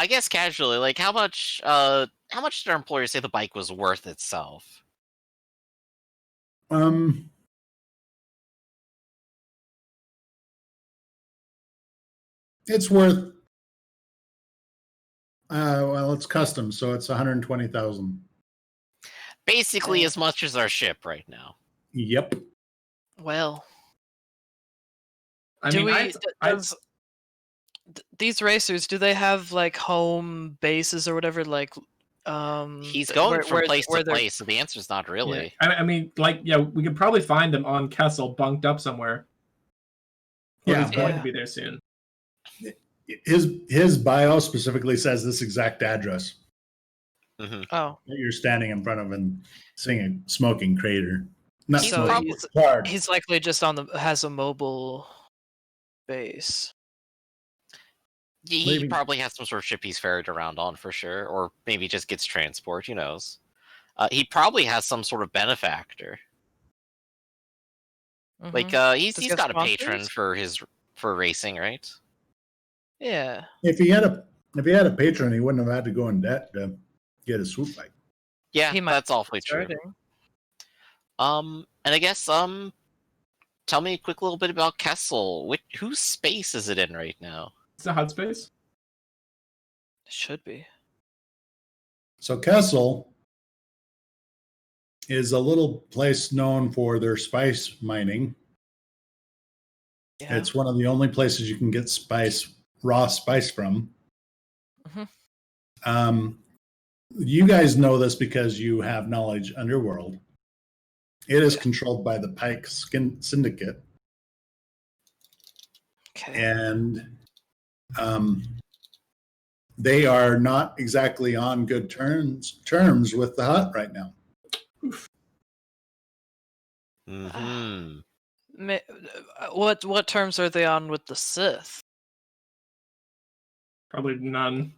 I guess casually, like how much did our employer say the bike was worth itself? It's worth. Well, it's custom, so it's 120,000. Basically, as much as our ship right now. Yep. Well, I do mean, these racers, do they have like home bases or whatever? Like, he's going from place to place, so the answer is not really. Yeah. I mean, like, yeah, we could probably find them on Kessel, bunked up somewhere. Yeah, he's going to be there soon. His bio specifically says this exact address. Mm-hmm. Oh, that you're standing in front of and seeing a smoking crater. Not so hard. He's likely just has a mobile base. He probably has some sort of ship he's ferried around on for sure, or maybe just gets transport. Who knows? He probably has some sort of benefactor. Mm-hmm. Like he's got a patron for racing, right? Yeah. If he had a patron, he wouldn't have had to go in debt to get a swoop bike. Yeah, that's awfully true. And I guess tell me a quick little bit about Kessel. Whose space is it in right now? It's a hot space. It should be. So Kessel is a little place known for their spice mining. Yeah. It's one of the only places you can get raw spice from. Mm-hmm. You guys know this because you have knowledge underworld. It is controlled by the Pike Syndicate. Okay. And they are not exactly on good terms with the Hutt right now. Mm-hmm. What terms are they on with the Sith? Probably none.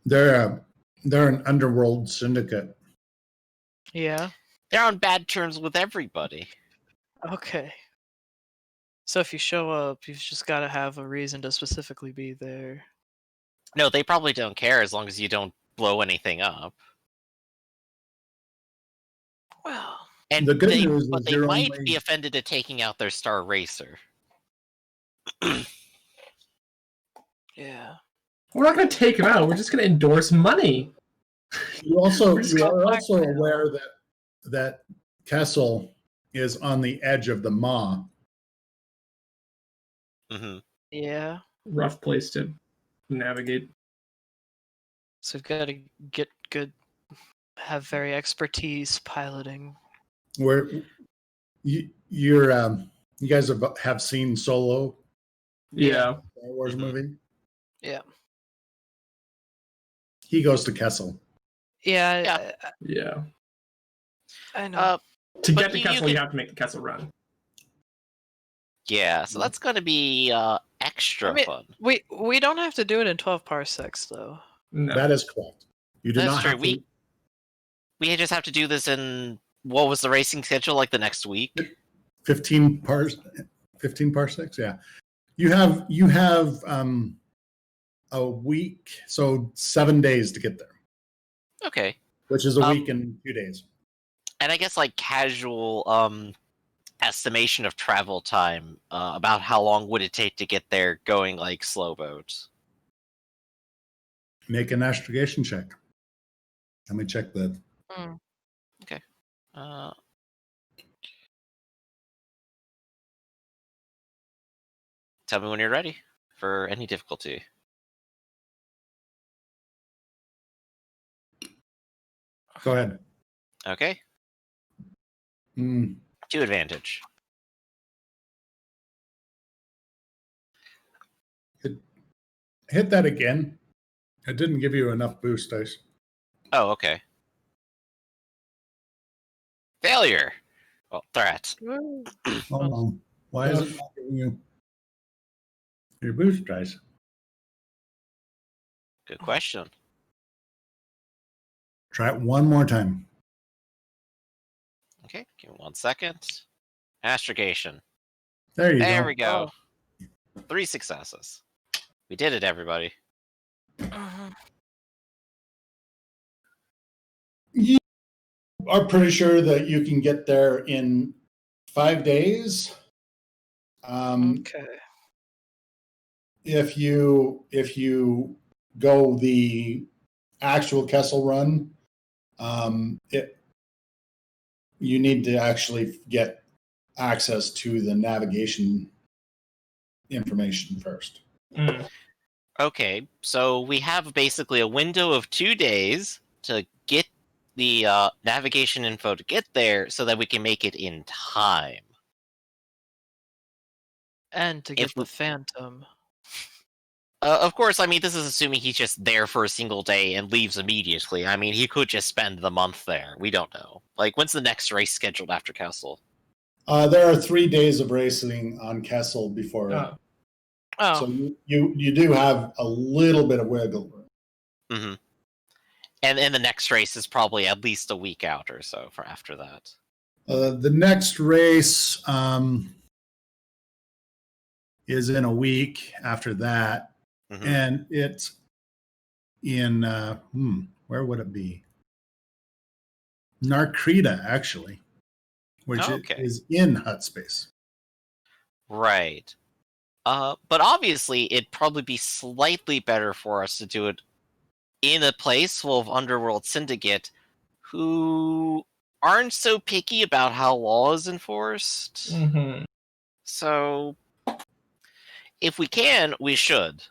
They're an underworld syndicate. Yeah. They're on bad terms with everybody. Okay. So if you show up, you've just got to have a reason to specifically be there. No, they probably don't care as long as you don't blow anything up. Well, and the good news is they might be offended at taking out their star racer. Yeah. We're not going to take him out. We're just going to endorse money. You are also aware that Kessel is on the edge of the Maw. Mm-hmm. Yeah. Rough place to navigate. So we've got to get good, have very expertise piloting. Where you guys have seen Solo? Yeah. Star Wars movie? Yeah. He goes to Kessel. Yeah. Yeah. I know. To get to Kessel, you have to make the Kessel run. Yeah, so that's going to be extra fun. We don't have to do it in 12 parsecs, though. No. That is correct. You do not have to. We just have to do this in, what was the racing schedule, like the next week? 15 parsecs, yeah. You have a week, so 7 days to get there. Okay. Which is a week and 2 days. And I guess like casual estimation of travel time, about how long would it take to get there going like slow boats? Make an astrogation check. Let me check that. Okay. Tell me when you're ready for any difficulty. Go ahead. Okay. 2 advantage. Hit that again. It didn't give you enough boost dice. Oh, okay. Failure. Well, threat. Hold on. Why is it not giving you your boost dice? Good question. Try it one more time. Okay, give me 1 second. Astrogation. There you go. There we go. 3 successes. We did it, everybody. You are pretty sure that you can get there in 5 days. Okay. If you go the actual Kessel run, you need to actually get access to the navigation information first. Okay, so we have basically a window of 2 days to get the navigation info to get there so that we can make it in time. And to If get the Phantom. Of course, I mean, this is assuming he's just there for a single day and leaves immediately. I mean, he could just spend the month there. We don't know. Like, when's the next race scheduled after Kessel? There are 3 days of racing on Kessel before. Oh. So you do have a little bit of wiggle room. Mm-hmm. And the next race is probably at least a week out or so for after that. The next race is in a week after that. Mm-hmm. And it's in, where would it be? Narkrita, actually, which is in Hut Space. Right. But obviously, it'd probably be slightly better for us to do it in a place full of Underworld Syndicate who aren't so picky about how law is enforced. Mm-hmm. So, if we can, we should.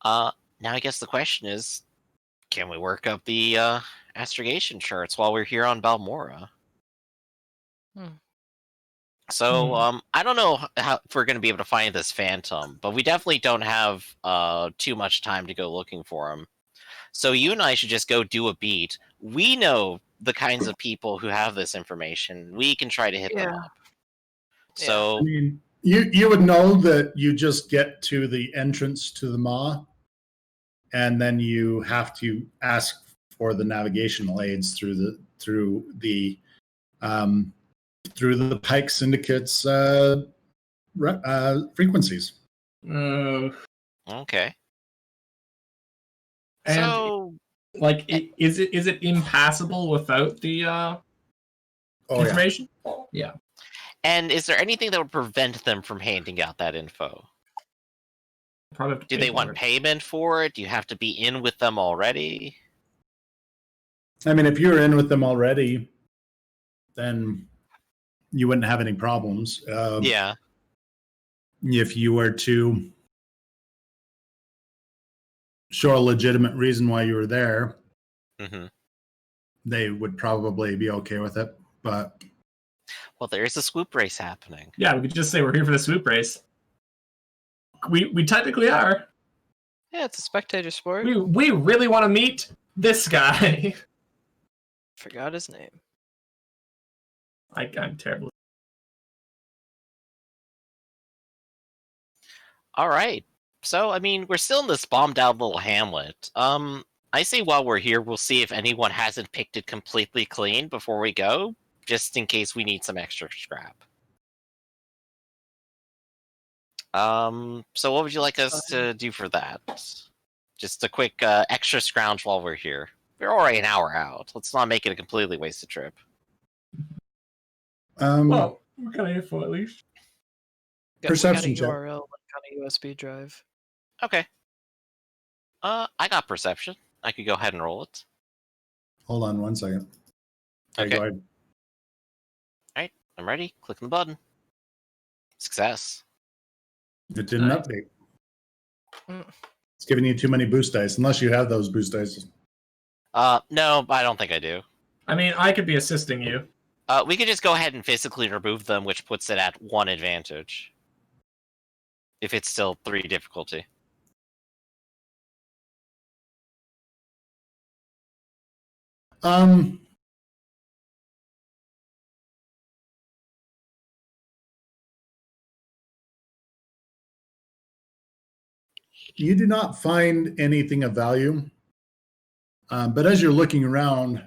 Now I guess the question is, can we work up the astrogation charts while we're here on Balmora? So, I don't know how if we're going to be able to find this Phantom, but we definitely don't have too much time to go looking for him. So you and I should just go do a beat. We know the kinds of people who have this information. We can try to hit them up. So, I mean, you would know that you just get to the entrance to the Maw, and then you have to ask for the navigational aids through the Pike Syndicate's frequencies. okay. And So, like, is it impassable without the information? Yeah. And is there anything that would prevent them from handing out that info? Probably have to Do pay they for want it. payment for it? Do you have to be in with them already? I mean, if you're in with them already, then you wouldn't have any problems. Yeah. If you were to show a legitimate reason why you were there, they would probably be okay with it. But well, there is a swoop race happening. Yeah, we could just say we're here for the swoop race. We technically are. Yeah, it's a spectator sport. We really want to meet this guy. Forgot his name. I'm terrible. All right. So, I mean, we're still in this bombed out little hamlet. I say while we're here, we'll see if anyone hasn't picked it completely clean before we go, just in case we need some extra scrap. So what would you like us to do for that? Just a quick extra scrounge while we're here. We're already an hour out. Let's not make it a completely wasted trip. Well, we're kind of here for at least. Perception check. URL like on a USB drive. Okay. I got perception. I could go ahead and roll it. Hold on 1 second. Okay. Go ahead. All right, I'm ready. Clicking the button. Success. It didn't update. It's giving you too many boost dice, unless you have those boost dice. No, I don't think I do. I mean, I could be assisting you. We could just go ahead and physically remove them, which puts it at 1 advantage. If it's still 3 difficulty. You do not find anything of value, but as you're looking around,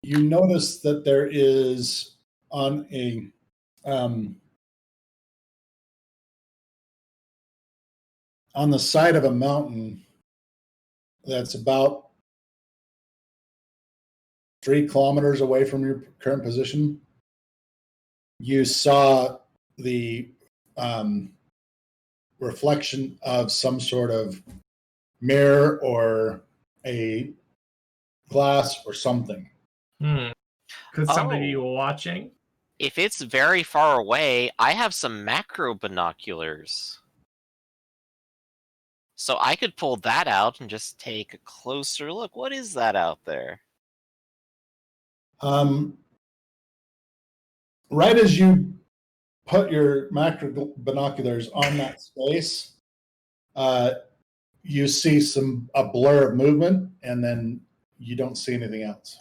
you notice that there is on a on the side of a mountain that's about 3 kilometers away from your current position, you saw the reflection of some sort of mirror or a glass or something. Could somebody be watching? If it's very far away, I have some macro binoculars. So I could pull that out and just take a closer look. What is that out there? Right as you put your macro binoculars on that space, you see a blur of movement, and then you don't see anything else.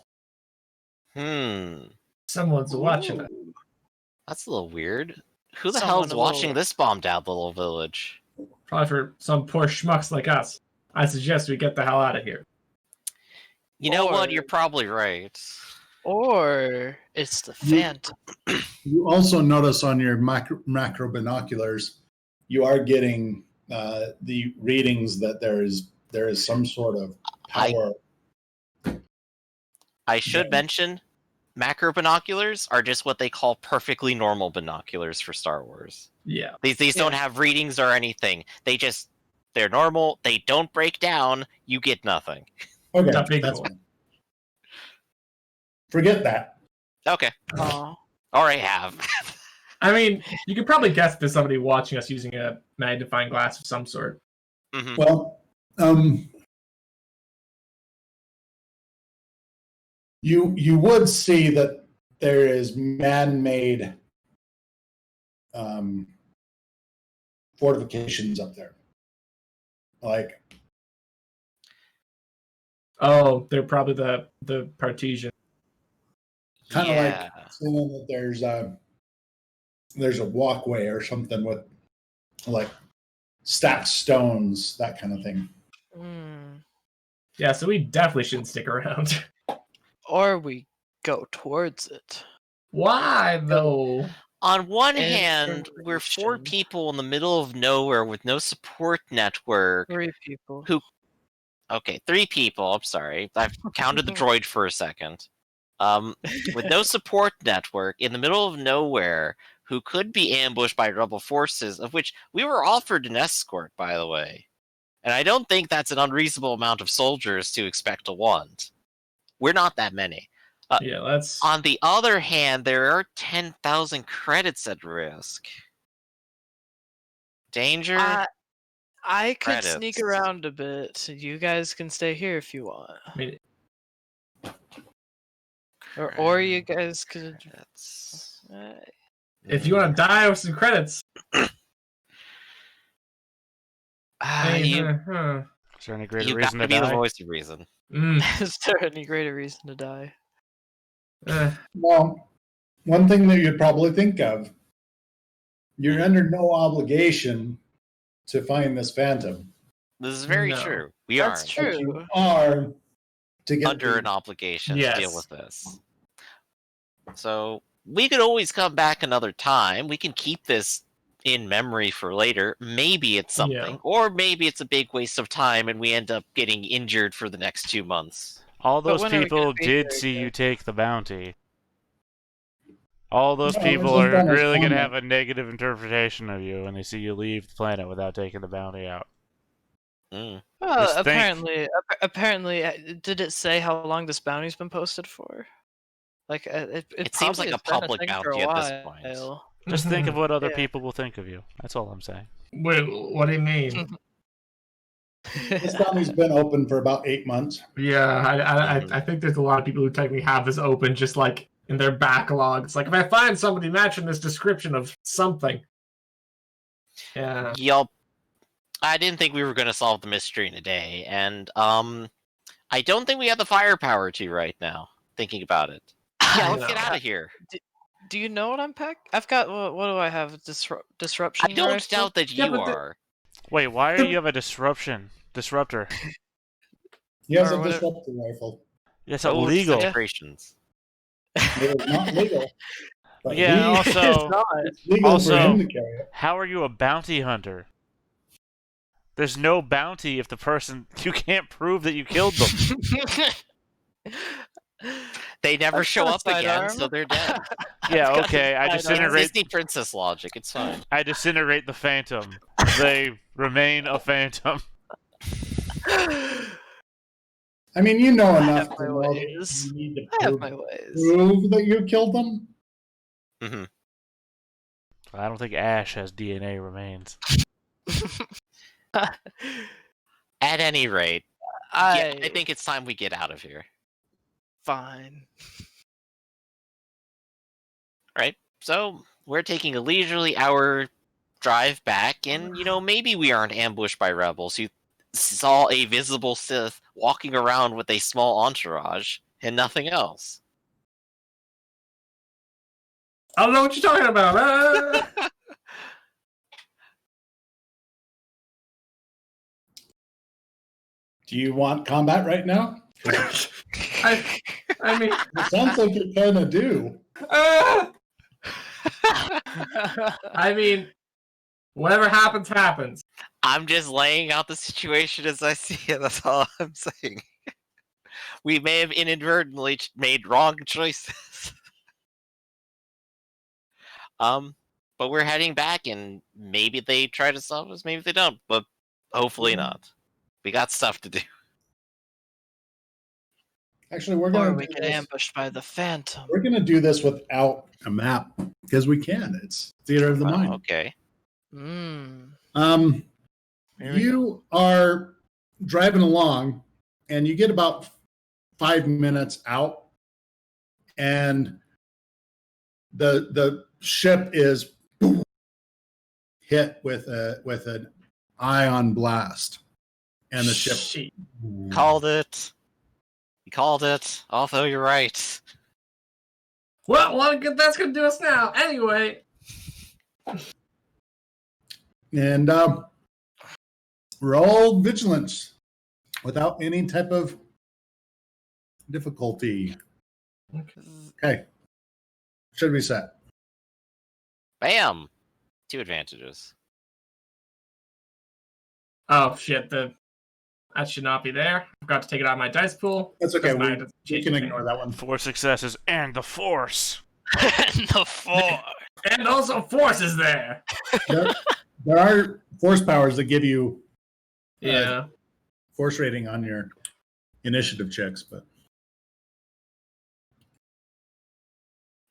Someone's watching it. That's a little weird. Who the Someone hell's a watching little- this bombed out little village? Probably for some poor schmucks like us. I suggest we get the hell out of here. You know what? Or- You're probably right. Or it's the Phantom. You also notice on your macro binoculars, you are getting the readings that there is some sort of power. I should mention, macro binoculars are just what they call perfectly normal binoculars for Star Wars. Yeah. These don't have readings or anything. They're normal. They don't break down. You get nothing. Okay, Not big that's one. fine. Forget that. Okay. Oh. Or I have. I mean, you could probably guess there's somebody watching us using a magnifying glass of some sort. Mhm. Well, you would see that there is man-made fortifications up there. Like, Oh, they're probably the Partesian. kind of Yeah. like saying that there's a walkway or something with like stacked stones, that kind of thing. Yeah, so we definitely shouldn't stick around. Or we go towards it. Why, though? On one hand, we're 4 Information. people in the middle of nowhere with no support network. 3 people. Okay, 3 people. I'm sorry. I've counted the droid for a second. With no support network in the middle of nowhere, who could be ambushed by rebel forces, of which we were offered an escort, by the way. And I don't think that's an unreasonable amount of soldiers to expect to want. We're not that many. Yeah, that's... On the other hand, there are 10,000 credits at risk. Danger? I could sneak Credits. around a bit. You guys can stay here if you want. I mean, Or you guys could. Credits. if you want to die with some credits... You Is there any greater you reason gotta to be the die? voice of reason. Is there any greater reason to die? Well, one thing that you'd probably think of, you're under no obligation to find this phantom. This is very No. true. We That's aren't true. But you are to get under the- an obligation to Yes. deal with this. So we could always come back another time. We can keep this in memory for later. Maybe it's something, Yeah. or maybe it's a big waste of time and we end up getting injured for the next 2 months. All But those when are we people gonna be did there see again? you take the bounty. All those No, people it's are just done as really going to comment. have a negative interpretation of you when they see you leave the planet without taking the bounty out. Mm. Well, Just think. apparently, did it say how long this bounty's been posted for? Like, it seems like probably a has been public thing for bounty a at this point. while. Just think of what other Yeah. people will think of you. That's all I'm saying. Wait, what do you mean? This bounty's been open for about 8 months. Yeah, I think there's a lot of people who technically have this open just like in their backlog. It's like, if I find somebody matching this description of something. Yeah. Yup. I didn't think we were going to solve the mystery in a day, and I don't think we have the firepower to right now, thinking about it. Yeah, let's get No. out of here. Do you know what I'm packing? I've got what do I have? Disruption. I don't rifle? doubt that Yeah, you but are. Wait, why do you have a disruptor? He has Or a whatever. disruptor rifle. It's Oh, illegal. situations. It is not legal. But Yeah, It's also, not. it's legal also- for him to carry it. how are you a bounty hunter? There's no bounty if the person... You can't prove that you killed them. They never I've show got a up again, sidearm. so they're dead. Yeah, I've got okay, I this sidearm. It's disintegrate... Disney princess logic. It's fine. I disintegrate the phantom. They remain a phantom. I mean, you know I enough have to my know that ways. you need to I have prove, my ways. prove that you killed them. Hmm. I don't think Ash has DNA remains. At any rate, yeah, I think it's time we get out of here. Fine. Right? So we're taking a leisurely hour drive back, and maybe we aren't ambushed by rebels who saw a visible Sith walking around with a small entourage and nothing else. I don't know what you're talking about. Do you want combat right now? I mean, It sounds like you kind of do. I mean, whatever happens, happens. I'm just laying out the situation as I see it. That's all I'm saying. We may have inadvertently made wrong choices. But we're heading back, and maybe they try to stop us, maybe they don't, but hopefully not. We got stuff to do. Actually, we're Or going we to get ambushed by the Phantom. We're going to do this without a map because we can. It's theater of the mind. Okay. You are driving along, and you get about 5 minutes out, and the ship is hit with an ion blast, and the ship Shit. Called it. You called it. Although you're right. Well, that's gonna do us now. Anyway, and roll vigilance without any type of difficulty. Okay, should be set. Bam! 2 advantages. oh shit, that should not be there. Forgot to take it out of my dice pool. That's okay. Doesn't matter, We doesn't change can anything. ignore that one. 4 successes and the Force. The Force. And also, Force is there. There are force powers that give you Yeah. force rating on your initiative checks, but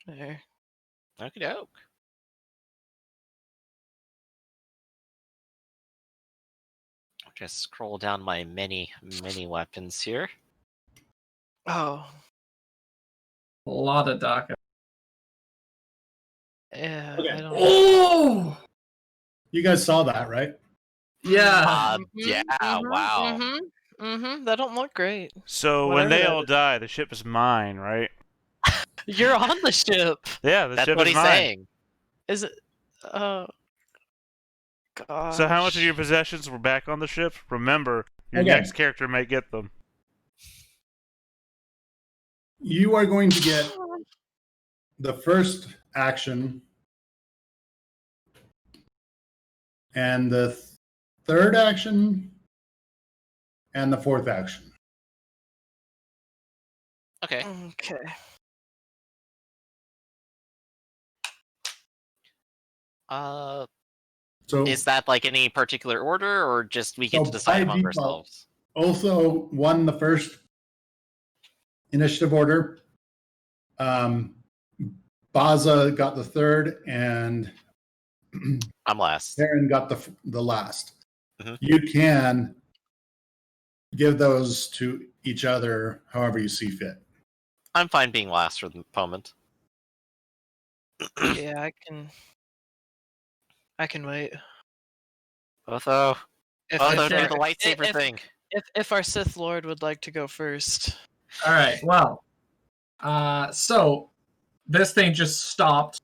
There. Okie doke. Just scroll down my many weapons here. Oh. A lot of DACA. Yeah, Okay. I don't know. Oh! you guys saw that, right? Yeah. Yeah, wow. That don't look great. So when Whatever they that all is. die, the ship is mine, right? You're on the ship. Yeah, the That's ship what is he's mine. saying. Is it? God. So how much of your possessions were back on the ship? Remember, your Okay. next character may get them. You are going to get the first action and the third action and the fourth action. Okay. Okay. So Is that like any particular order, or just we get So to decide by among default- ourselves? also won the first initiative order. Baza got the third, and I'm last. Aaron got the last. Mhm. You can give those to each other however you see fit. I'm fine being last for the moment. Yeah, I can wait. Otho, If, do if- the lightsaber if- thing. if our Sith Lord would like to go first. All right. Well, so this thing just stopped.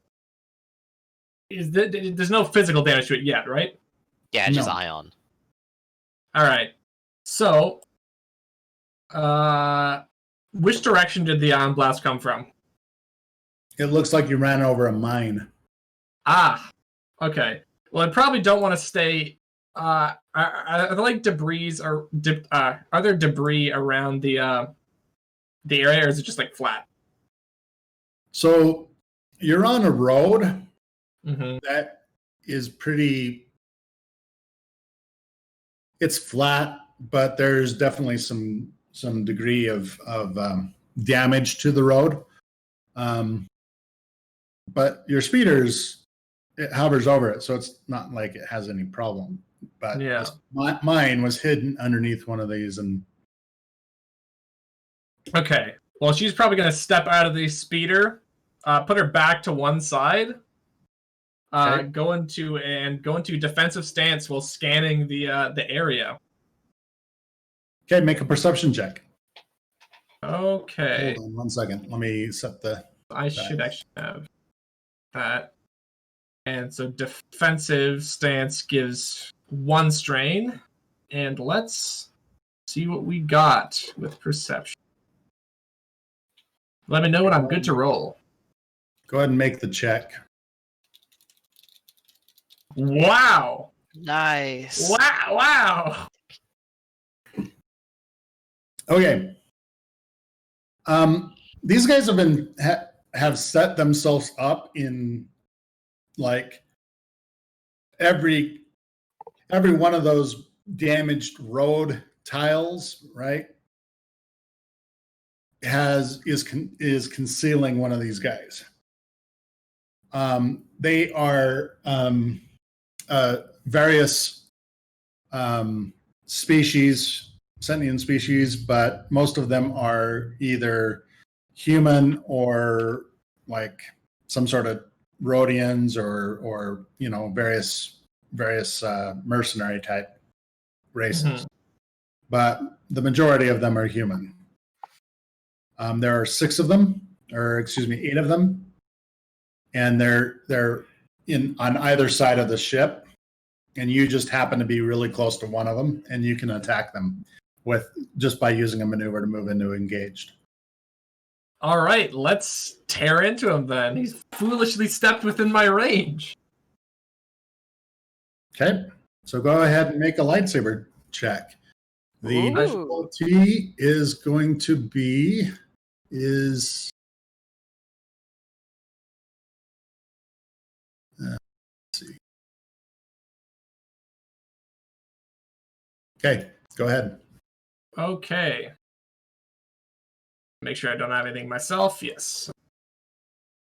There's no physical damage to it yet, right? Yeah, it's just No. ion. All right. So, which direction did the ion blast come from? It looks like you ran over a mine. Ah, okay. Well, I probably don't want to stay Are there like debris or are there debris around the area, or is it just like flat? So you're on a road Mm-hmm. that is pretty. It's flat, but there's definitely some degree of damage to the road. But your speeder's it hovers over it, so it's not like it has any problem. But Yeah. Mine was hidden underneath one of these, and Okay. Well, she's probably gonna step out of the speeder, put her back to one side, Okay. go into defensive stance while scanning the area. okay, make a perception check. Okay. Hold on 1 second. Let me set the. I should actually have that. And so defensive stance gives 1 strain. And let's see what we got with perception. Let me know when I'm good to roll. Go ahead and make the check. Wow! Nice. Wow! Okay. These guys have been have set themselves up in like every one of those damaged road tiles, right? Is concealing one of these guys. They are various species, sentient species, but most of them are either human or like some sort of Rhodians or various mercenary type races. Mhm. But the majority of them are human. There are 6 of them, or excuse me, 8 of them, and they're in on either side of the ship, and you just happen to be really close to one of them, and you can attack them with just by using a maneuver to move into engaged. All right, let's tear into him then. He's foolishly stepped within my range. Okay, so go ahead and make a lightsaber check. The Ooh. difficulty is going to be let's see. Okay, go ahead. Okay. Make sure I don't have anything myself. Yes.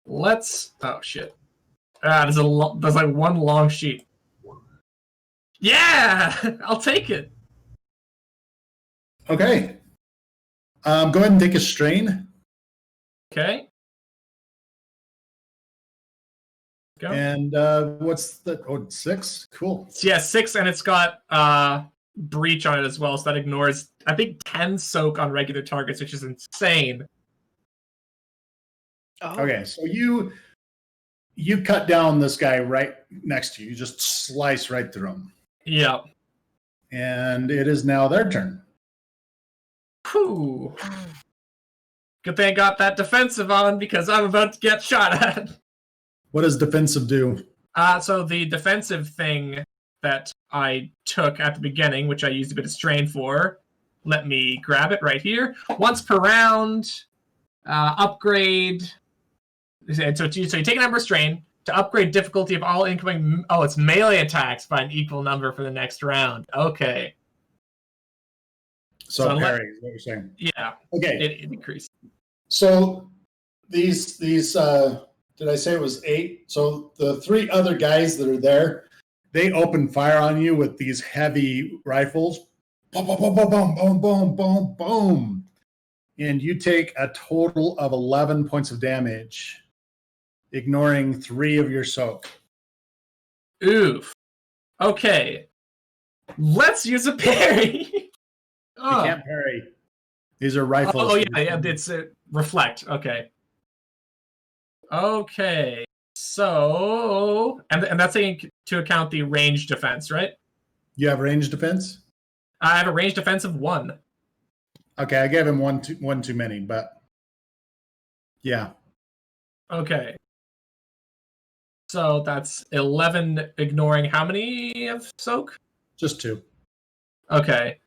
Let's. Oh shit. There's like one long sheet. Yeah, I'll take it. Okay. Go ahead and take a strain. Okay. Go. And what's the 6? Cool. So yeah, 6, and it's got breach on it as well, so that ignores I think 10 soak on regular targets, which is insane. Oh. Okay, so you cut down this guy right next to you. You just slice right through him. Yeah. And it is now their turn. Whew. Good thing I got that defensive on because I'm about to get shot at. What does defensive do? So the defensive thing that I took at the beginning, which I used a bit of strain for, let me grab it right here. Once per round, upgrade. So you take a number of strain to upgrade difficulty of all incoming. Oh, it's melee attacks by an equal number for the next round. Okay. So parry is what you're saying. Yeah. Okay. It increased. So these did I say it was 8? So the 3 other guys that are there, they open fire on you with these heavy rifles. Boom, boom, boom, boom, boom, boom, boom, boom, boom. And you take a total of 11 points of damage, ignoring 3 of your soak. Oof. Okay. Let's use a parry. You can't parry. These are rifles. Oh, yeah, it's reflect. Okay. Okay. So, and that's taking to account the range defense, right? You have range defense? I have a range defense of 1. Okay, I gave him one too many, but yeah. Okay. So that's 11 ignoring how many of soak? Just 2. Okay.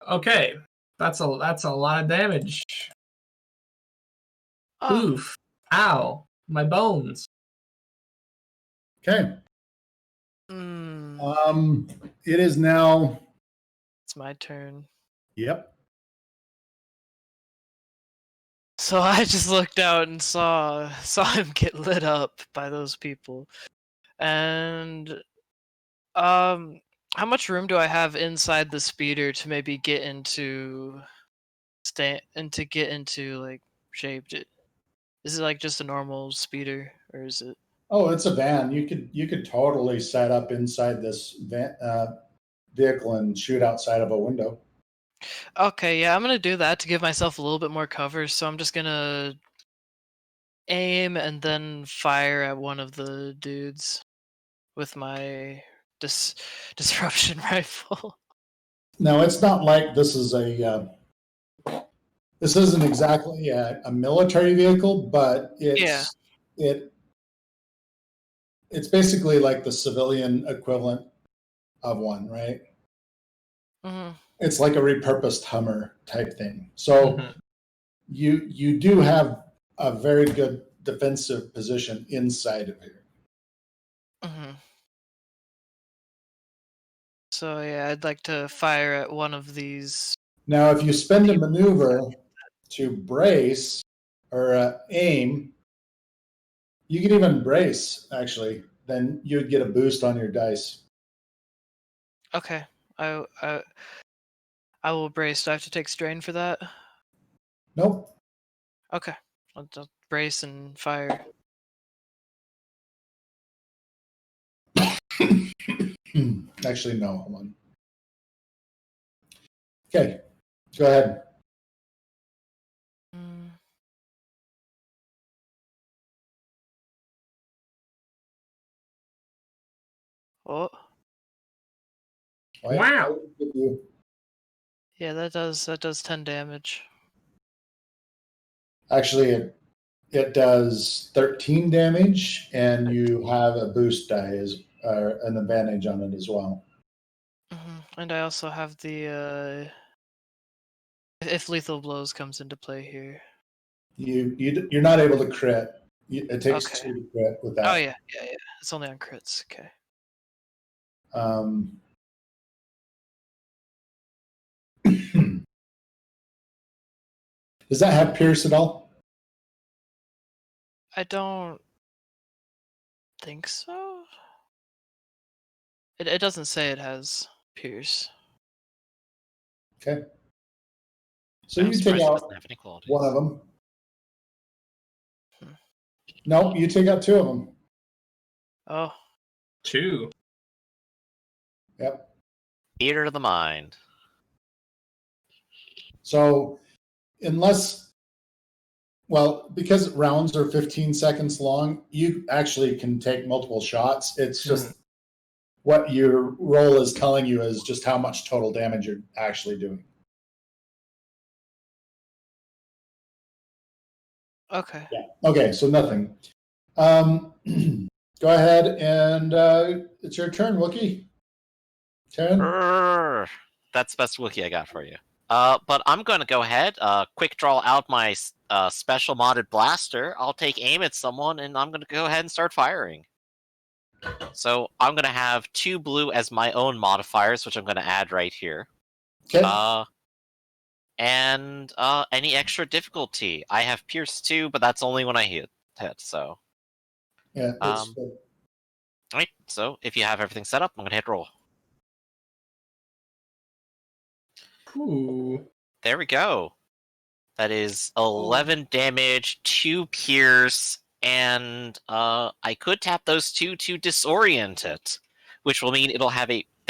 Okay. That's a lot of damage. Oh, Oof. Ow. My bones. Okay. mm, It is now. it's my turn. Yep. So I just looked out and saw him get lit up by those people. And how much room do I have inside the speeder to maybe get into like shape? Is it like just a normal speeder, or is it? Oh, it's a van. You could totally set up inside this vehicle and shoot outside of a window. Okay, yeah, I'm gonna do that to give myself a little bit more cover. So I'm just gonna aim and then fire at one of the dudes with my disruption rifle. Now, it's not like this is this isn't exactly a military vehicle, but Yeah. it's basically like the civilian equivalent of one, right? Hmm. It's like a repurposed Hummer type thing. So Mhm. you do have a very good defensive position inside of here. Hmm. So yeah, I'd like to fire at one of these. Now, if you spend a maneuver to brace or aim, you can even brace, actually. Then you'd get a boost on your dice. Okay, I I I will brace. Do I have to take strain for that? Nope. Okay, I'll just brace and fire. Actually, no. Hold on. Okay, go ahead. Mm. Oh, Wow. yeah, that does 10 damage. Actually, it does 13 damage, and you have a boost die as an advantage on it as well. And I also have the if lethal blows comes into play here. You're not able to crit. It takes Okay. 2 to crit with Oh that. yeah. It's only on crits. Okay. Um, does that have Pierce at all? I don't think so. It doesn't say it has Pierce. Okay. So I'm you take surprised it out doesn't have any qualities. one of them. Hmm. No, you take out 2 of them. Oh. 2. Yep. Theater of the mind. So unless, well, because rounds are 15 seconds long, you actually can take multiple shots. It's just what your roll is telling you is just how much total damage you're actually doing. Okay. Yeah. Okay, so nothing. Go ahead and it's your turn, Wookie. Karen? That's the best Wookiee I got for you. But I'm going to go ahead, quick draw out my special modded blaster. I'll take aim at someone, and I'm going to go ahead and start firing. So I'm going to have 2 blue as my own modifiers, which I'm going to add right here. Okay. And any extra difficulty. I have Pierce 2, but that's only when I hit. So. Yeah. Alright, so if you have everything set up, I'm going to hit roll. Ooh. There we go. That is 11 damage, 2 pierce, and I could tap those 2 to disorient it, which will mean they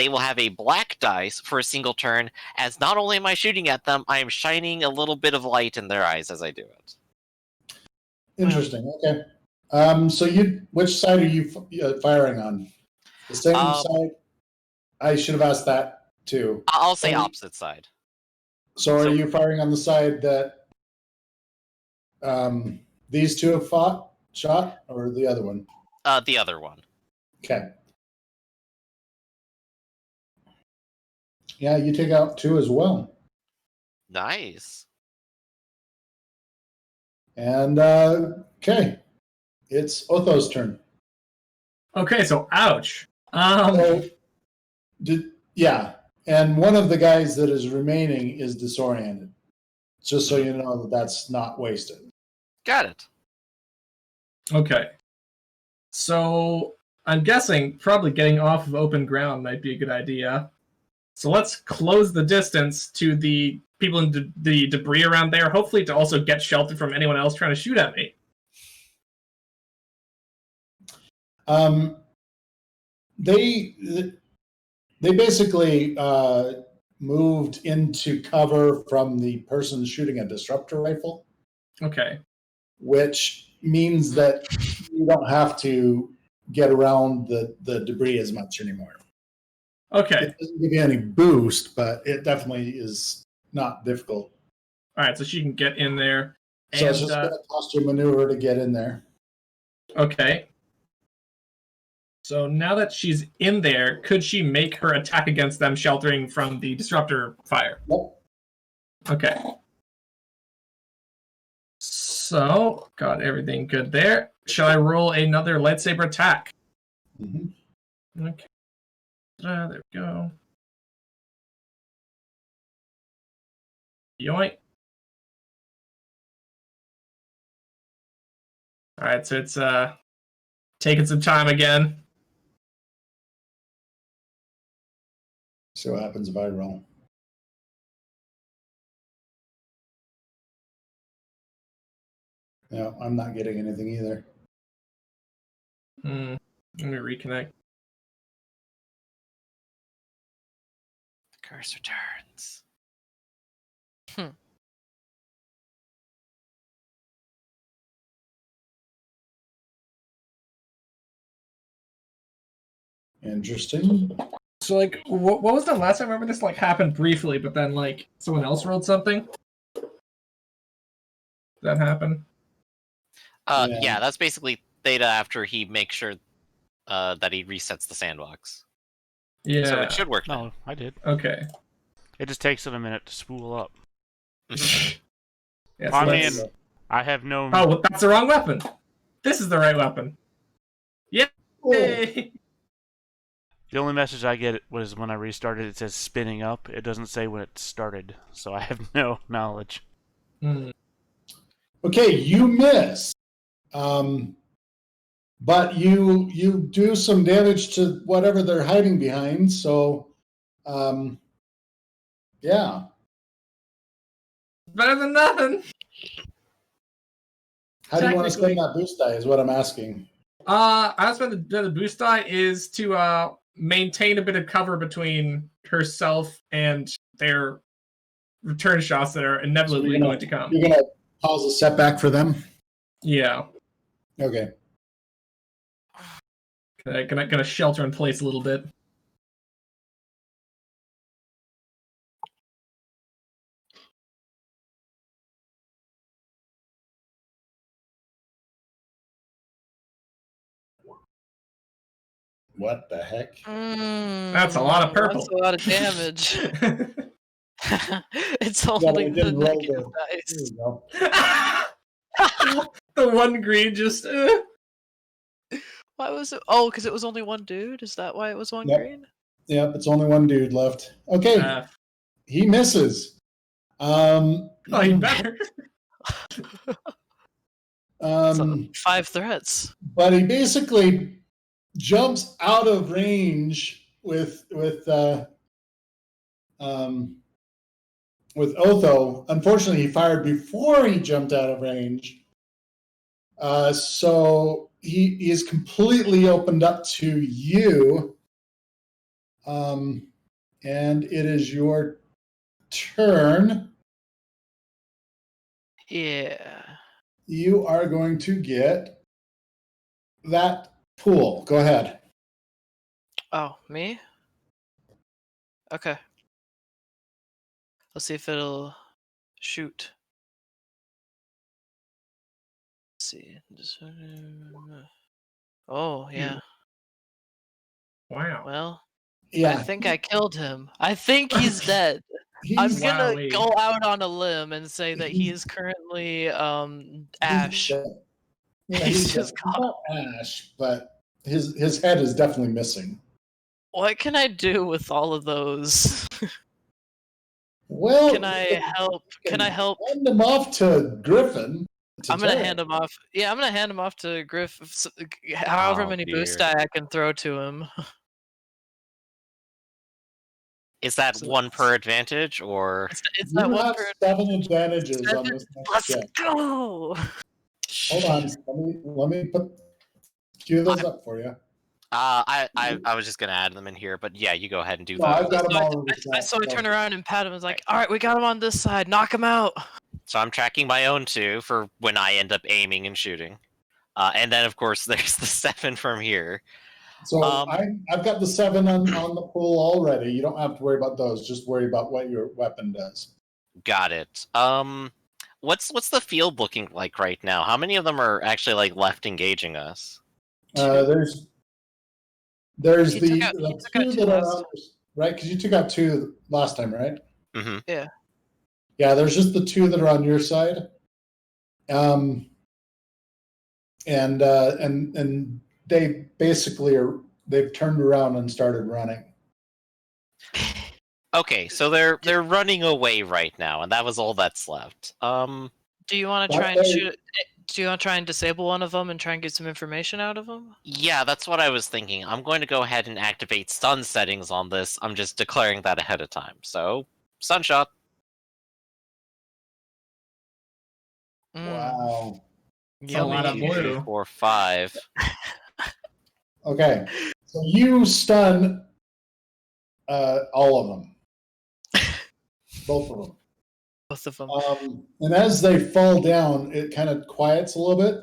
will have a black dice for a single turn, as not only am I shooting at them, I am shining a little bit of light in their eyes as I do it. Interesting. Okay. So which side are you firing on? The same side? I should have asked that too. I'll say opposite side. So are you firing on the side that these 2 have shot, or the other one? The other one. Okay. Yeah, you take out 2 as well. Nice. And okay, it's Otho's turn. Okay, so ouch. So, yeah, and one of the guys that is remaining is disoriented. Just so you know that that's not wasted. Got it. Okay. So I'm guessing probably getting off of open ground might be a good idea. So let's close the distance to the people in the debris around there, hopefully to also get shelter from anyone else trying to shoot at me. They basically moved into cover from the person shooting a disruptor rifle, Okay. which means that you don't have to get around the debris as much anymore. Okay. It doesn't give you any boost, but it definitely is not difficult. All right, so she can get in there. So it's just going to cost you maneuver to get in there. Okay. So now that she's in there, could she make her attack against them sheltering from the disruptor fire? Nope. Okay. So, got everything good there. Shall I roll another lightsaber attack? Mm-hmm. Okay. There we go. Yoink. Alright, so it's taking some time again. See what happens if I roll. No, I'm not getting anything either. Let me reconnect. The curse returns. Interesting. So, like, what was the last time I remember this, like, happened briefly, but then, like, someone else rolled something? Did that happen? Yeah, that's basically Theta after he makes sure that he resets the sandbox. Yeah. So it should work now. No, I did. Okay. It just takes it a minute to spool up. Yeah, I so mean, that's- I have no. Oh, well, that's the wrong weapon. This is the right weapon. Yay! The only message I get was when I restarted. It says spinning up. It doesn't say when it started, so I have no knowledge. Okay, you miss. But you do some damage to whatever they're hiding behind, so yeah. Better than nothing. How do you want to Technically. spend that boost die is what I'm asking. I spent the boost die is to maintain a bit of cover between herself and their return shots that are inevitably going to come. You're gonna cause a setback for them? Yeah. Okay. Gonna shelter in place a little bit. What the heck? That's a lot of purple. That's a lot of damage. It's Yeah, only it the didn't roll negative good. There dice. you go. The one green just. Why was it? Oh, because it was only one dude. Is that why it was one Yep. green? Yep, it's only one dude left. Okay, he misses. Oh, you better. So 5 threats. But he basically jumps out of range with Otho. Unfortunately, he fired before he jumped out of range. So he is completely opened up to you. And it is your turn. Yeah. You are going to get that pool. Go ahead. Oh, me? Okay. Let's see if it'll shoot. Let's see. Oh, yeah. Wow. Well, Yeah, I think I killed him. I think he's dead. I'm he's, gonna Wowee. go out on a limb and say that he is currently Ash. dead. Yeah, He's he's just dead. Not Ash, but his head is definitely missing. What can I do with all of those? Well, Can I help? Can I help? Hand them off to Griffin. I'm gonna hand him off. Yeah, I'm gonna hand him off to Griff. However Oh, many dear. boost die I can throw to him. Is that So one that's- per advantage, or It's You that one have per. 7 advantages on this next Let's check. go. Hold on, let me cue those up for you. I was just gonna add them in here, but yeah, you go ahead and do No, I've those. got them all. So I turn around and pat him. I was like, "All right, we got him on this side. Knock him out." So I'm tracking my own 2 for when I end up aiming and shooting, and then of course there's the 7 from here. So I've got the 7 on the pool already. You don't have to worry about those. Just worry about what your weapon does. Got it. What's the field looking like right now? How many of them are actually like left engaging us? There's He the took out 2 two that are last on, right, because you took out 2 last time, right? Mm-hmm. Yeah, there's just the 2 that are on your side. And they basically they've turned around and started running. Okay, so they're running away right now, and that was all that's left. Do you want to try and shoot? Do you want to try and disable one of them and try and get some information out of them? Yeah, that's what I was thinking. I'm going to go ahead and activate stun settings on this. I'm just declaring that ahead of time. So, stun shot. Wow. It's a lot of Yummy. blue. 2, 4, 5. Okay, so you stun all of them, both of them. Both of them. And as they fall down, it kind of quiets a little bit,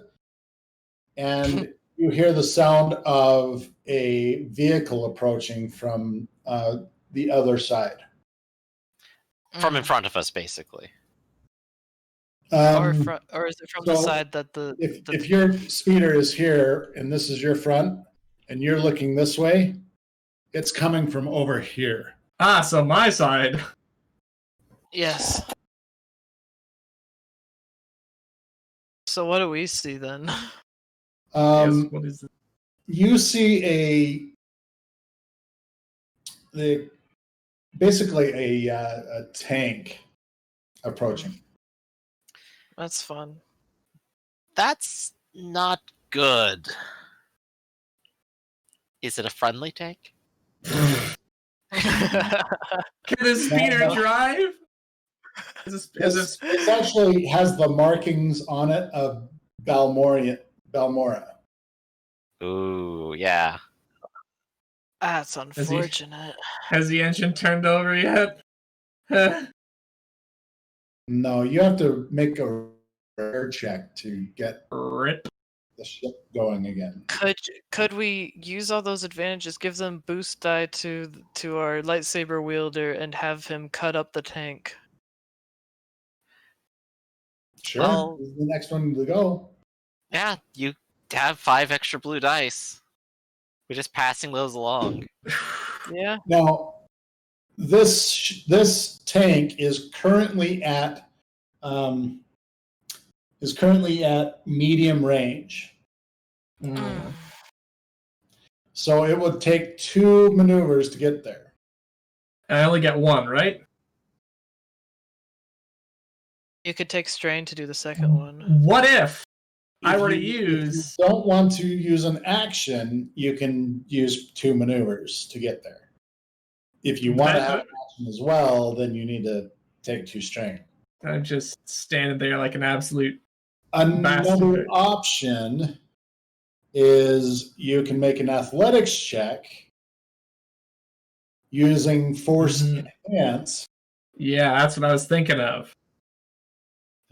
and you hear the sound of a vehicle approaching from the other side. From in front of us, basically. Or is it from the so side that the If your speeder is here and this is your front, and you're looking this way, it's coming from over here. Ah, so my side. Yes. So what do we see then? Yes, what is it? You see basically a tank approaching. That's fun. That's not good. Is it a friendly tank? Can the speeder drive? It actually has the markings on it of Balmora. Ooh, yeah. That's unfortunate. Has the engine turned over yet? No, you have to make a repair check to get Rip. the ship going again. Could we use all those advantages, give them boost die to our lightsaber wielder, and have him cut up the tank? Sure, Well- this is the next one to go. Yeah, you have 5 extra blue dice. We're just passing those along. Yeah. Now, this tank is currently at medium range. Mm. So it would take 2 maneuvers to get there. I only get 1, right? You could take strain to do the second one. What if I were to If you use... don't want to use an action, you can use 2 maneuvers to get there. If you want to have an action as well, then you need to take 2 strain. I'm just standing there like an absolute... Another Bastard. option is you can make an athletics check using force enhance. Yeah, that's what I was thinking of.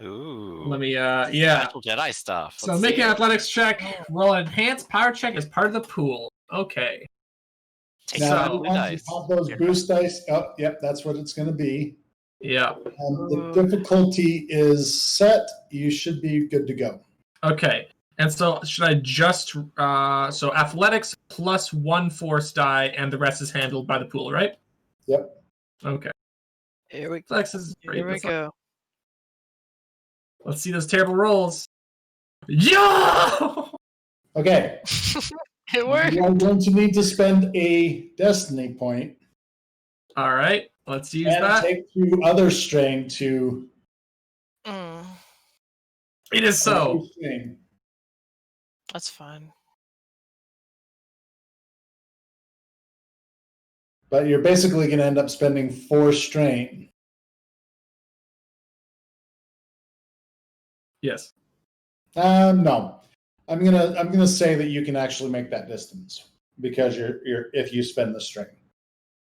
Ooh. Let me, yeah. Special Jedi stuff. So Let's make see an it. athletics check, roll an enhanced power check as part of the pool. Okay. Take Now, some So- blue once dice. you have those boost dice, oh, yep, that's what it's going to be. Yeah. The difficulty is set. You should be good to go. Okay. And so should I just so athletics plus 1 force die, and the rest is handled by the pool, right? Yep. Okay. Here we Athletics is great. Here we go. Let's see those terrible rolls. Yo! Okay. It worked. You are going to need to spend a destiny point All right, let's use and that. take 2 other strain to. Mm, It is so. Strain. that's fine. But you're basically going to end up spending 4 strain. Yes. No, I'm gonna say that you can actually make that distance because you're if you spend the strain.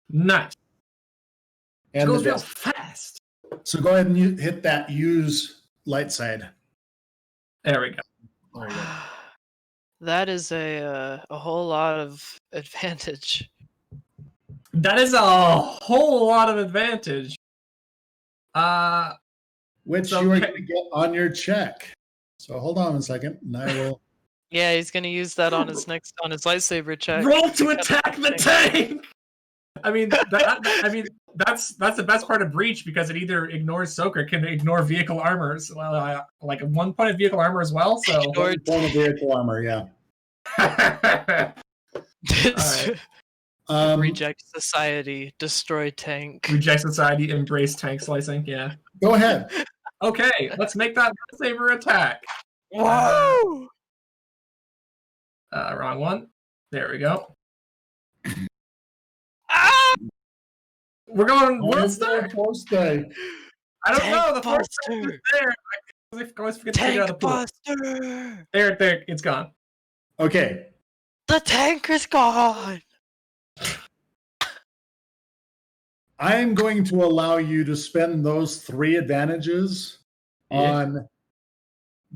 Nice. It And goes the real distance. fast. So go ahead and hit that use light side. There we go. There you go. That is a whole lot of advantage. That is a whole lot of advantage. Which So you are ca- going to get on your check. So hold on a second, and I will. Yeah, he's gonna use that on his lightsaber check. roll to attack the tank. I mean, that's the best part of Breach, because it either ignores soak or can ignore vehicle armors. Well, like 1 point of vehicle armor as well. So Ignore- Point of vehicle armor, yeah. Reject society, destroy tank. Reject society, embrace tank slicing. Yeah. Go ahead. Okay, let's make that saber attack. Whoa! Wrong one. There we go. Ah! We're going. Where's What's there? the force die? I don't Tank know. The first one buster. is there. I always forget to figure out the Tank pool. buster! There, it's gone. Okay. The tank is gone! I'm going to allow you to spend those 3 advantages on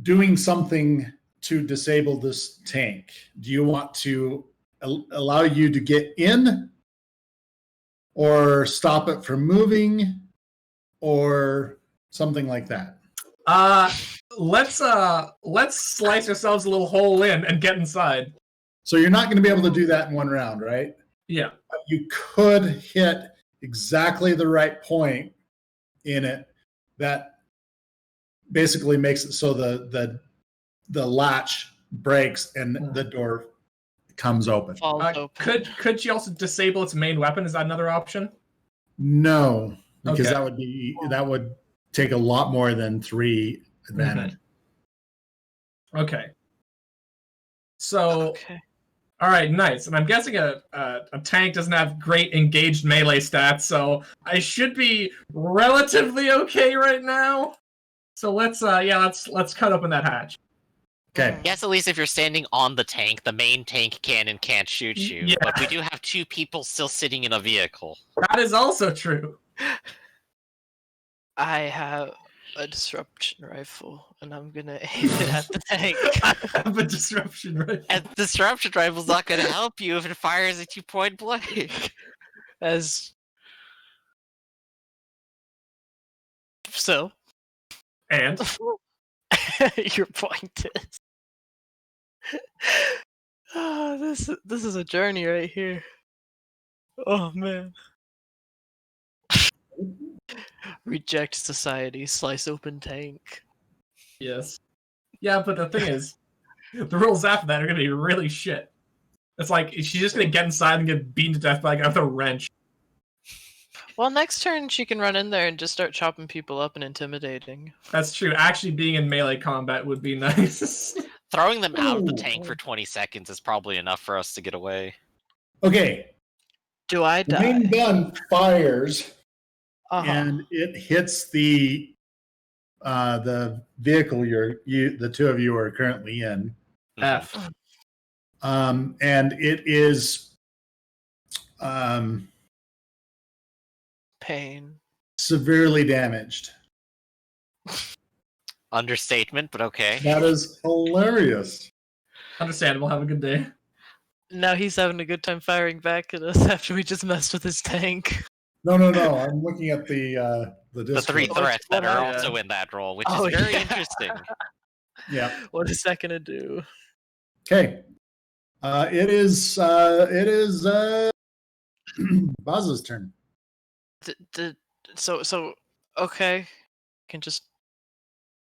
doing something to disable this tank. Do you want to allow you to get in, or stop it from moving, or something like that? Let's slice ourselves a little hole in and get inside. So you're not going to be able to do that in 1 round, right? Yeah. But you could hit exactly the right point in it that basically makes it so the latch breaks and the door comes open. Falls open. Could she also disable its main weapon? Is that another option? No, because Okay. that would take a lot more than 3 advantage. Okay. So, Okay. all right, nice. And I'm guessing a tank doesn't have great engaged melee stats, so I should be relatively okay right now. So let's cut open that hatch. Okay. Yes, at least if you're standing on the tank, the main tank cannon can't shoot you. Yeah. But we do have 2 people still sitting in a vehicle. That is also true. I have a disruption rifle, and I'm gonna aim it at the tank. I have a disruption rifle. And the disruption rifle's not going to help you if it fires at you point blank. As so, And your point is, this is a journey right here. Oh man. Reject society, slice open tank. yes. Yeah, but the thing is, the rules after that are gonna be really shit. It's like she's just gonna get inside and get beaten to death by like a wrench. Well, next turn she can run in there and just start chopping people up and intimidating. That's true. Actually, being in melee combat would be nice. Throwing them out of the Ooh. tank for 20 seconds is probably enough for us to get away. Okay. Do I The main die? gun fires Uh-huh. and it hits the vehicle the 2 of you are currently in. F. And it is Pain. severely damaged. Understatement, but okay. That is hilarious. Understandable. Have a good day. Now he's having a good time firing back at us after we just messed with his tank. No. I'm looking at the The Discord. 3 threats that are Yeah. also in that role, which Oh, is very yeah. interesting. Yeah. What is that gonna do? Okay. It is Buzz's turn. So okay, can just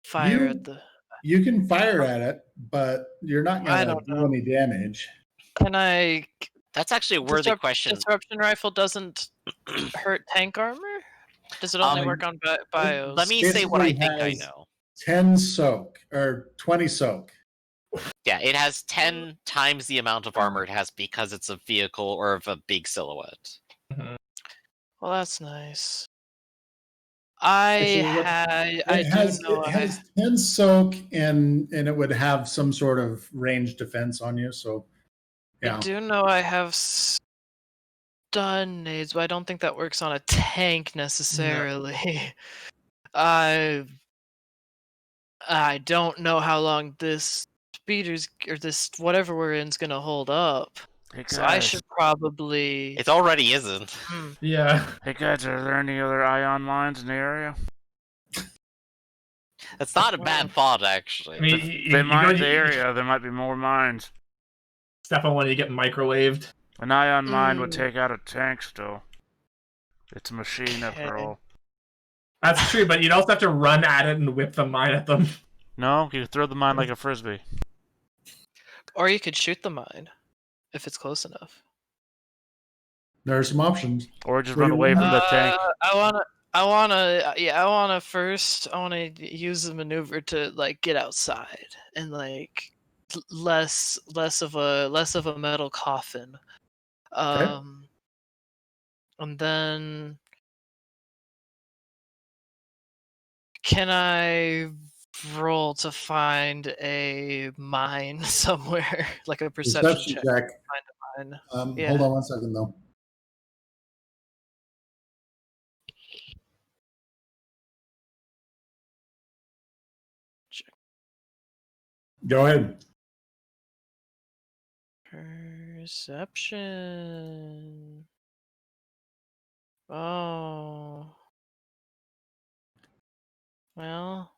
fire at the. You can fire at it, but you're not I gonna don't do know. any damage. Can I? That's actually a worthy question. Disruption rifle doesn't hurt tank armor. Does it only Um, work on bios? Let me say what I think I has know. 10 soak or 20 soak. Yeah, it has 10 times the amount of armor it has because it's a vehicle or of a big silhouette. Well, that's nice. I It has 10 soak and it would have some sort of range defense on you. So yeah. I do know I have stun nades, but I don't think that works on a tank necessarily. I don't know how long this speeders or this whatever we're in is gonna hold up. Hey So I guys, should probably. It already isn't. Yeah. hey guys, are there any other ion mines in the area? That's not a bad thought, actually. I mean, If they mine the area, there might be more mines. Step on one, you get microwaved. An ion mine would Mm. take out a tank still. It's a machine after Okay. all. That's true, but you'd also have to run at it and whip the mine at them. No, you throw the mine like a frisbee. Or you could shoot the mine if it's close enough. There are some options. Or just What run do you away from want? the tank. I wanna first. I wanna use the maneuver to like get outside and like less of a metal coffin. And then can I roll to find a mine somewhere, like a perception check? Check. Find a mine. Hold Yeah. on 1 second though. Check. Go ahead. Perception. Oh. Well.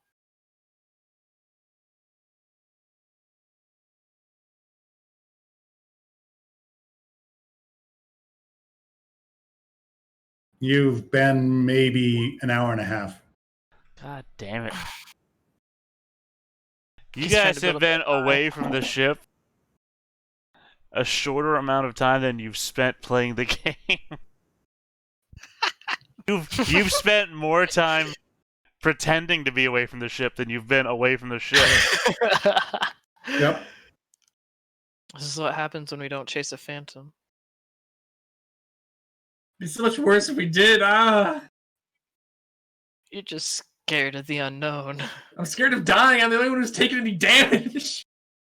You've been maybe an hour and a half. God damn it. You He's trying guys to build have up been that pie. away from the ship a shorter amount of time than you've spent playing the game. You've spent more time pretending to be away from the ship than you've been away from the ship. Yep. This is what happens when we don't chase a phantom. It'd be so much worse if we did. You're just scared of the unknown. I'm scared of dying. I'm the only one who's taken any damage.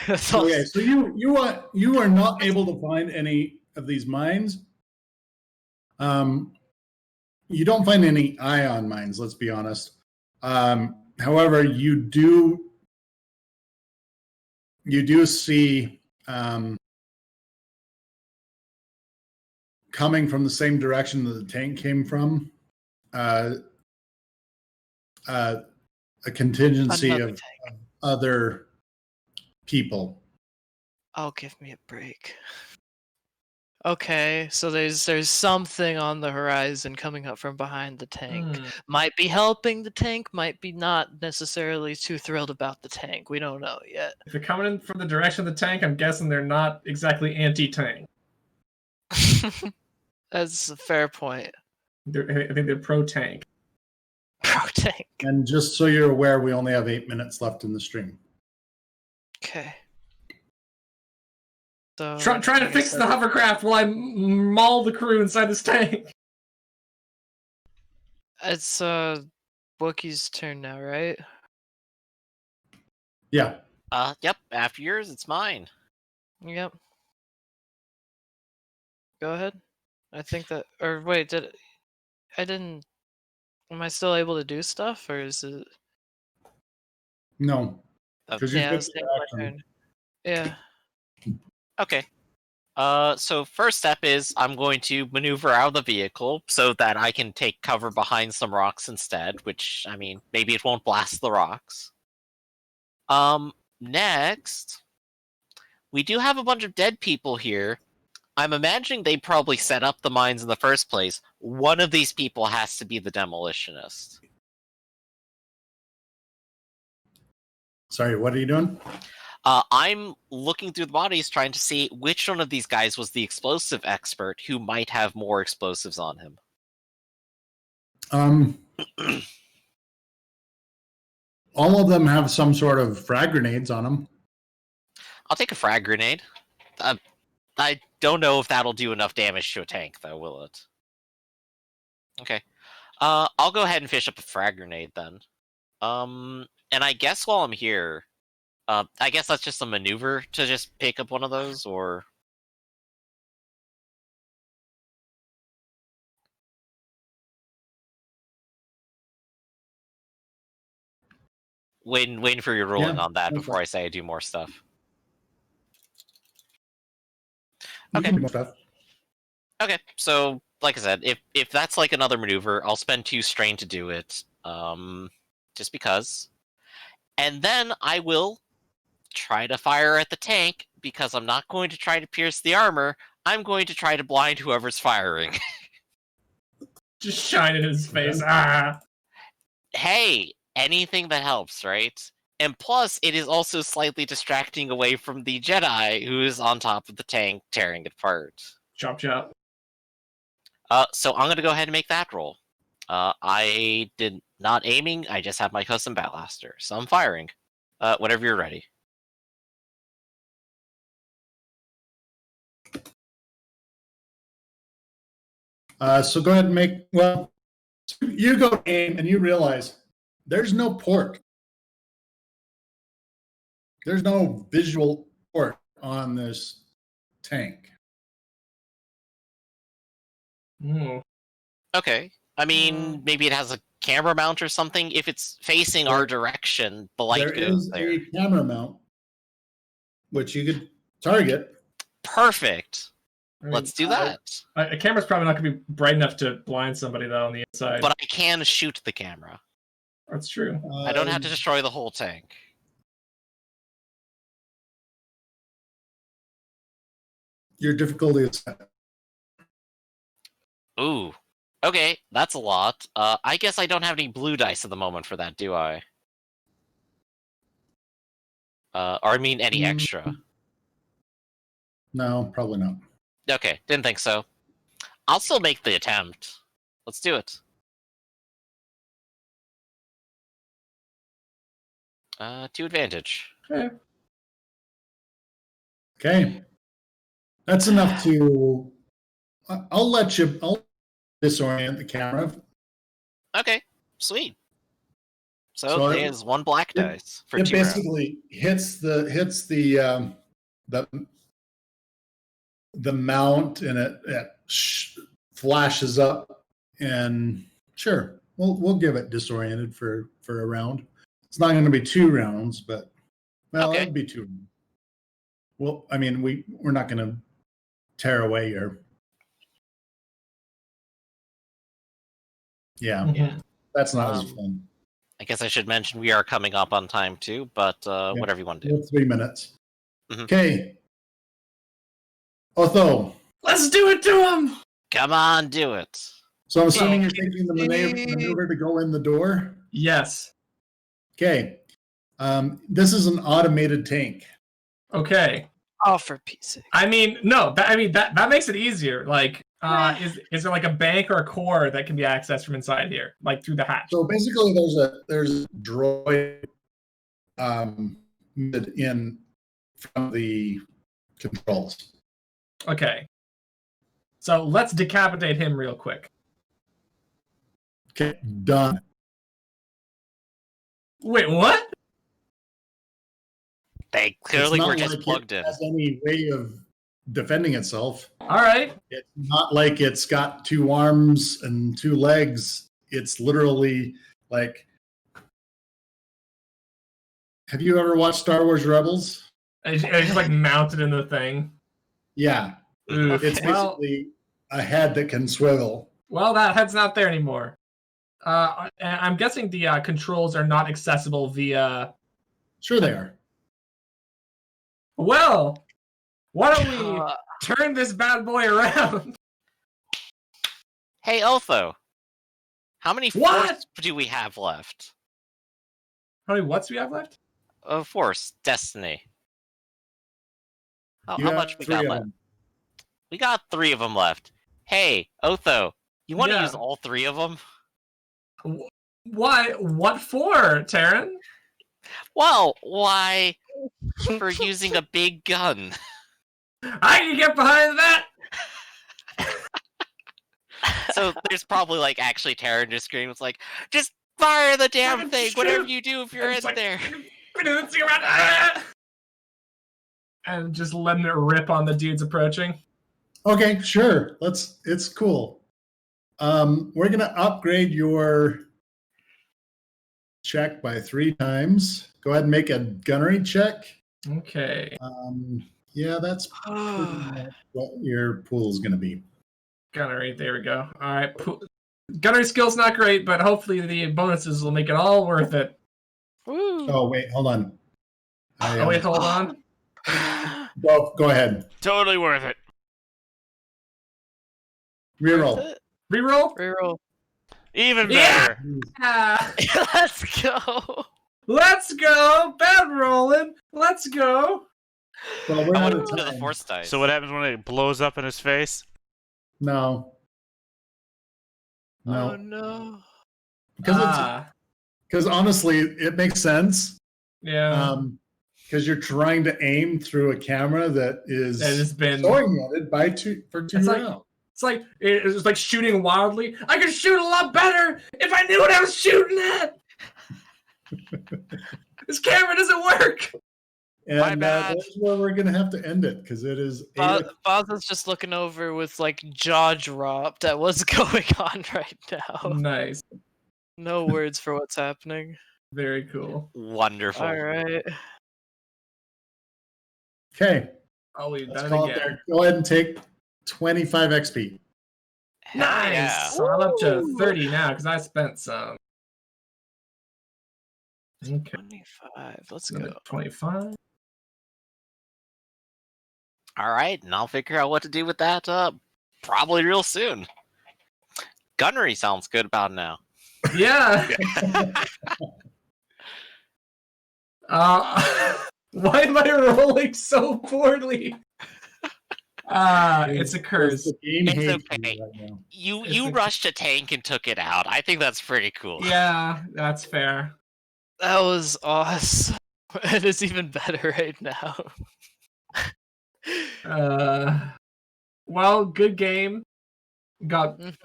That's all- Okay, so you are not able to find any of these mines. You don't find any ion mines, let's be honest. However, you do see coming from the same direction that the tank came from, a contingency Another of other people. Oh, give me a break. Okay, so there's something on the horizon coming up from behind the tank. Might be helping the tank, might be not necessarily too thrilled about the tank. We don't know yet. If they're coming in from the direction of the tank, I'm guessing they're not exactly anti-tank. That's a fair point. I think they're pro-tank. Pro tank. And just so you're aware, we only have 8 minutes left in the stream. Okay. So Trying to fix the hovercraft while I maul the crew inside this tank. It's Wookiee's turn now, right? Yeah. Yep. After yours, it's mine. Yep. Go ahead. I think that, or wait, I didn't. Am I still able to do stuff, or is it? No. Because Yeah, I was thinking my turn. Yeah. Okay. So first step is I'm going to maneuver out of the vehicle so that I can take cover behind some rocks instead, which, I mean, maybe it won't blast the rocks. next, we do have a bunch of dead people here. I'm imagining they probably set up the mines in the first place. One of these people has to be the demolitionist. Sorry, what are you doing? I'm looking through the bodies trying to see which one of these guys was the explosive expert who might have more explosives on him. All of them have some sort of frag grenades on them. I'll take a frag grenade. I don't know if that'll do enough damage to a tank, though, will it? Okay. I'll go ahead and fish up a frag grenade, then. And I guess while I'm here, I guess that's just a maneuver to just pick up one of those, or... Waiting for your ruling on that before I say I do more stuff. Okay. Okay, so like I said, if that's like another maneuver, I'll spend 2 strain to do it, just because. And then I will try to fire at the tank, because I'm not going to try to pierce the armor. I'm going to try to blind whoever's firing. Just shine in his face. Ah. Hey, anything that helps, right? And plus, it is also slightly distracting away from the Jedi who is on top of the tank tearing it apart. Chop chop. So I'm going to go ahead and make that roll. I did not aiming, I just have my custom Batlaster. So I'm firing. Whenever you're ready. So go ahead and make, well, you go aim and you realize there's no port. There's no visual port on this tank. Ooh. Okay. I mean, maybe it has a camera mount or something. If it's facing our direction, the light goes there. There is a camera mount, which you could target. Perfect. I mean, Let's do that. A camera's probably not going to be bright enough to blind somebody, though, on the inside. But I can shoot the camera. That's true. I don't have to destroy the whole tank. Your difficulty is set. Ooh. Okay, that's a lot. I guess I don't have any blue dice at the moment for that, do I? Or I mean any extra. No, probably not. Okay, didn't think so. I'll still make the attempt. Let's do it. To advantage. Okay. Okay. That's enough to... I'll disorient the camera. Okay, sweet. So there's 1 black dice for 2 It basically hits the mount, and it flashes up, and sure, we'll give it disoriented for a round. It's not going to be 2 rounds, but Okay. It'd be 2. Well, I mean, we're not going to tear away your. Yeah, that's not as fun. I guess I should mention we are coming up on time too, but whatever you want to do. 3 minutes. Mhm. Okay. Otho. Let's do it to him! Come on, do it. So I'm assuming you're taking the maneuver to go in the door? Yes. Okay. This is an automated tank. Okay. Oh, for Pete's sake. I mean, no, that makes it easier. Like, is there like a bank or a core that can be accessed from inside here, like through the hatch? So basically, there's a droid in from the controls. Okay. So let's decapitate him real quick. Okay, done. Wait, what? They clearly were just plugged in. It has any way of defending itself. All right. It's not like it's got 2 arms and 2 legs. It's literally like. Have you ever watched Star Wars Rebels? It's just like mounted in the thing. Yeah. Oof. It's basically a head that can swivel. Well, that head's not there anymore. I'm guessing the controls are not accessible via. Sure they are. Well, why don't we Uh, turn this bad boy around? Hey, Otho. How many What? force do we have left? How many what's we have left? Force, Destiny. You How got much we 3 got of left? them. We got 3 of them left. Hey, Otho, you want to Yeah. use all 3 of them? Why? What for, Taryn? Well, why? For using a big gun. I can get behind that. So there's probably like actually terror just screams like, just fire the damn thing, whatever you do if you're And in it's like, there. And just letting it rip on the dudes approaching. Okay, sure. It's cool. We're gonna upgrade your check by 3 times. Go ahead and make a gunnery check. Okay. Yeah, that's pretty much what your pool is gonna be. Gunnery, there we go. All right. Gunnery skill's not great, but hopefully the bonuses will make it all worth it. Woo. Oh wait, hold on. Oh, wait, hold on. Go ahead. Totally worth it. Reroll. Reroll? Reroll. Even Yeah! better. Ah, Let's go. let's go! Bad rolling! Let's go! Well, we're I out want of to do the time. force dice. So what happens when it blows up in his face? No. Oh No. no. Because honestly, it makes sense. Yeah. Because you're trying to aim through a camera that is That has been. oriented for 2 It's like- rounds. It's like shooting wildly. I could shoot a lot better if I knew what I was shooting at. This camera doesn't work. My And bad. that's where we're gonna have to end it because it is 8 Baza's just looking over with like jaw dropped at what's going on right now. Nice. No words for what's happening. Very cool. Wonderful. All right. Okay. Oh, we've Let's done call it it again. there. Go ahead and take 25 XP. Hell Nice. yeah. So I'm up to Woo! 30 now because I spent some. Okay. 25. Let's Another go. 25. All right, and I'll figure out what to do with that probably real soon. Gunnery sounds good about now. Yeah. Why am I rolling so poorly? It's a curse. The game It's hates okay. you right now. You rushed a tank and took it out. I think that's pretty cool. Yeah, that's fair. That was awesome. It is even better right now. Well, good game. Got Mhm.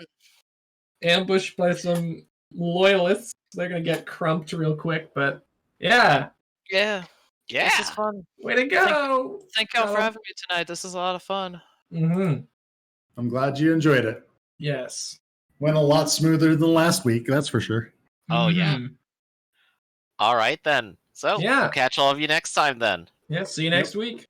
ambushed by some loyalists. They're gonna get crumped real quick, but yeah, Yeah. Yeah. This is fun. way to go! Thank y'all for having me tonight. This is a lot of fun. Mm-hmm. I'm glad you enjoyed it. Yes. Went a lot smoother than last week, that's for sure. Oh, yeah. Mhm. All right then. So Yeah. we'll catch all of you next time then. Yeah. See you next week.